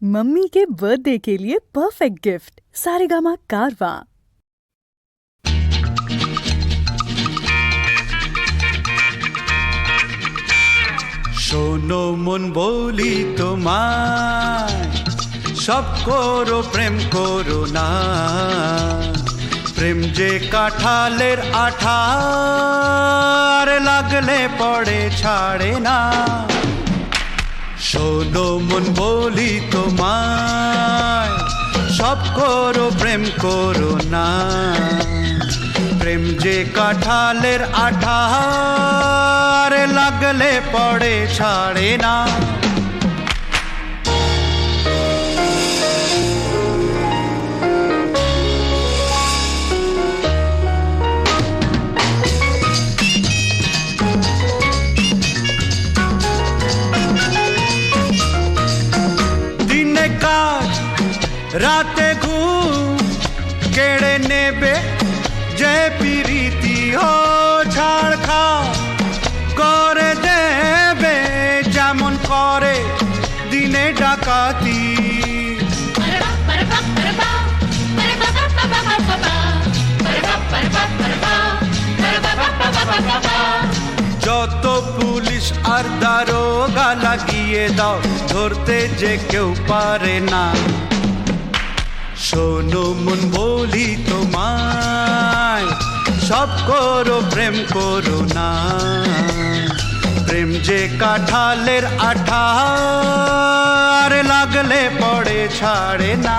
Mummy के birthday के लिए परफेक्ट गिफ्ट सारेगामा कारवा। শোনো মন বলি তোমায়, সব করো প্রেম করো না। প্রেম যে কাঁঠালের আঠা, আর লাগলে পড়ে ছাড়ে না। শোনো মন বলি তোমায়, সব করো প্রেম করো না। প্রেম যে কাঁঠালের আঠা, আর লাগলে পড়ে ছাড়ে না। দিনে কাজ রাতে ঘুম কেড়ে নেবে যে প্রীতি, ও ছাড় খাও করে দেবে যেমন করে দিনে ডাকাতি। যত পুলিশ আর দারোগা লাগিয়ে দাও, ধরতে যে কেউ পারে না। শোনো মন বলি তোমায়, সব করো প্রেম করো না। প্রেম যে কাঁঠালের আঠা, আর লাগলে পড়ে ছাড়ে না।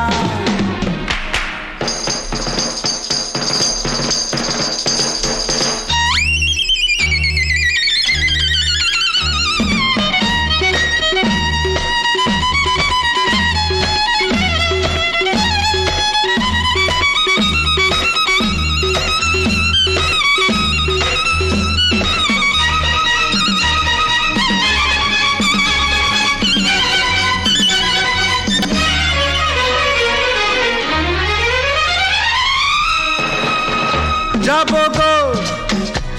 যাব গো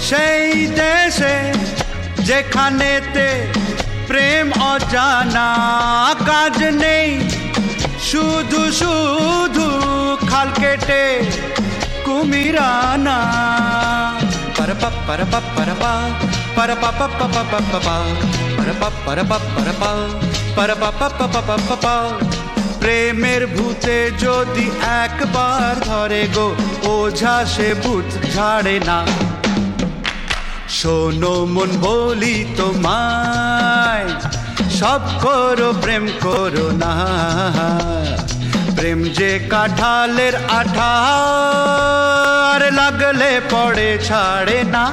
সেই দেশে যেখানেতে প্রেম অজানা, কাজ নেই শুধু শুধু খাল কেটে কুমিরানা। পারপা পারপা পারপা পারপা পাপা পাপা পাপা পারপা পারপা পারপা পারপা পাপা পাপা। প্রেমের ভূতে যদি একবার ধরে গো, ওঝা সে ভূত ঝাড়ে না। শোনো মন বলি তোমায়, সব করো প্রেম করো না। প্রেম যে কাঁঠালের আঠা, আর লাগলে পড়ে ছাড়ে না।